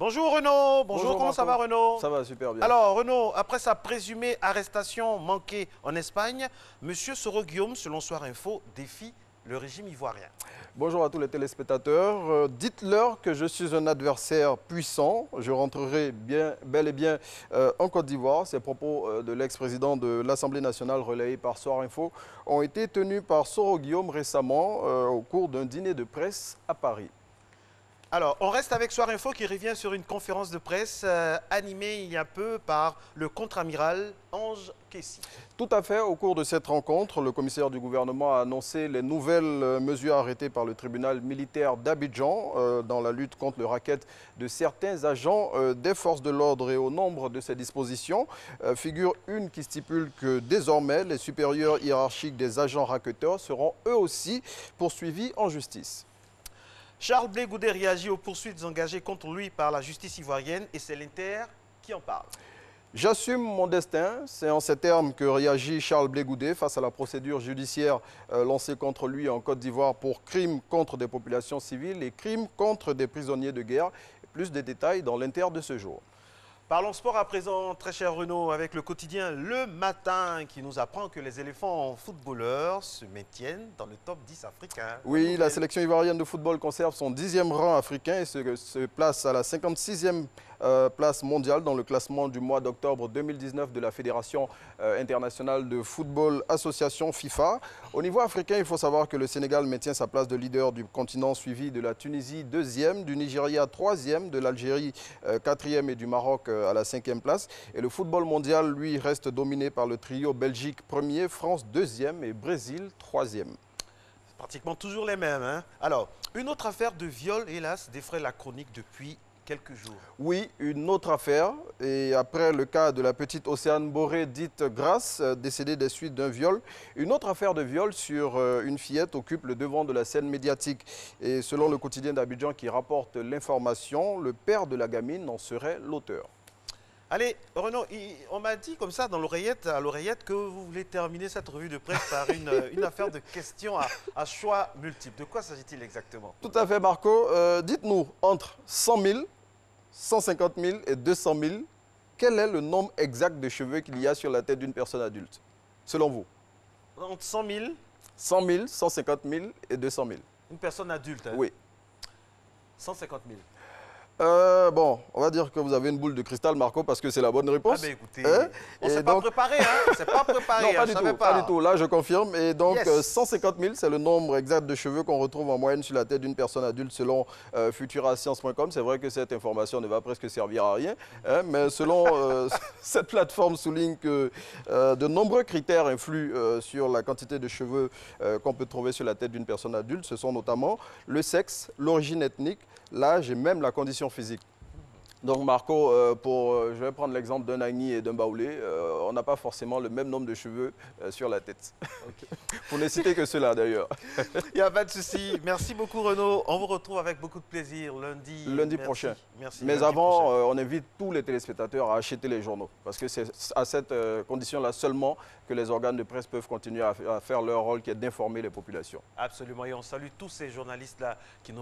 Bonjour Renaud, Bonjour comment ça va Renaud? Ça va super bien. Alors Renaud, après sa présumée arrestation manquée en Espagne, Monsieur Soro Guillaume, selon Soir Info, défie le régime ivoirien. Bonjour à tous les téléspectateurs. Dites-leur que je suis un adversaire puissant. Je rentrerai bel et bien en Côte d'Ivoire. Ces propos de l'ex-président de l'Assemblée nationale relayés par Soir Info ont été tenus par Soro Guillaume récemment au cours d'un dîner de presse à Paris. Alors, on reste avec Soir Info qui revient sur une conférence de presse animée il y a peu par le contre-amiral Ange Kessi. Tout à fait. Au cours de cette rencontre, le commissaire du gouvernement a annoncé les nouvelles mesures arrêtées par le tribunal militaire d'Abidjan dans la lutte contre le racket de certains agents des forces de l'ordre. Et au nombre de ces dispositions figure une qui stipule que désormais les supérieurs hiérarchiques des agents racketteurs seront eux aussi poursuivis en justice. Charles Blé Goudé réagit aux poursuites engagées contre lui par la justice ivoirienne et c'est l'Inter qui en parle. J'assume mon destin, c'est en ces termes que réagit Charles Blé Goudé face à la procédure judiciaire lancée contre lui en Côte d'Ivoire pour crimes contre des populations civiles et crimes contre des prisonniers de guerre. Plus de détails dans l'Inter de ce jour. Parlons sport à présent, très cher Renaud, avec le quotidien Le Matin qui nous apprend que les éléphants footballeurs se maintiennent dans le top 10 africain. Oui, la sélection ivoirienne de football conserve son 10e rang africain et se place à la 56e place mondiale dans le classement du mois d'octobre 2019 de la Fédération internationale de football association FIFA. Au niveau africain, il faut savoir que le Sénégal maintient sa place de leader du continent suivi de la Tunisie 2e, du Nigeria 3e, de l'Algérie 4e et du Maroc à la 5e place. Et le football mondial, lui, reste dominé par le trio Belgique 1er, France 2e et Brésil 3e. Pratiquement toujours les mêmes. Hein? Alors, une autre affaire de viol, hélas, défraie la chronique depuis quelques jours. Oui, une autre affaire. Et après le cas de la petite Océane Boré, dite Grace, décédée des suites d'un viol, une autre affaire de viol sur une fillette occupe le devant de la scène médiatique. Et selon le quotidien d'Abidjan qui rapporte l'information, le père de la gamine en serait l'auteur. Allez, Renaud, on m'a dit comme ça à l'oreillette que vous voulez terminer cette revue de presse par une affaire de questions à choix multiples. De quoi s'agit-il exactement? Tout à fait, Marco. Dites-nous, entre 100 000, 150 000 et 200 000, quel est le nombre exact de cheveux qu'il y a sur la tête d'une personne adulte, selon vous? Entre 100 000 100 000, 150 000 et 200 000. Une personne adulte, hein? Oui. 150 000. Bon, on va dire que vous avez une boule de cristal, Marco, parce que c'est la bonne réponse. Ah ben écoutez, on ne s'est pas préparé, hein? C'est pas préparé, non, pas du tout. Là, je confirme. Et donc, yes. 150 000, c'est le nombre exact de cheveux qu'on retrouve en moyenne sur la tête d'une personne adulte selon futurascience.com. C'est vrai que cette information ne va presque servir à rien, hein, mais selon cette plateforme souligne que de nombreux critères influent sur la quantité de cheveux qu'on peut trouver sur la tête d'une personne adulte. Ce sont notamment le sexe, l'origine ethnique, l'âge et même la condition physique. Donc Marco, je vais prendre l'exemple d'un Agni et d'un Baoulé, on n'a pas forcément le même nombre de cheveux sur la tête. Okay. Pour ne citer que cela d'ailleurs. Il n'y a pas de souci. Merci beaucoup Renaud. On vous retrouve avec beaucoup de plaisir lundi prochain. Merci. Mais avant, on invite tous les téléspectateurs à acheter les journaux. Parce que c'est à cette condition-là seulement que les organes de presse peuvent continuer à faire leur rôle qui est d'informer les populations. Absolument. Et on salue tous ces journalistes-là qui nous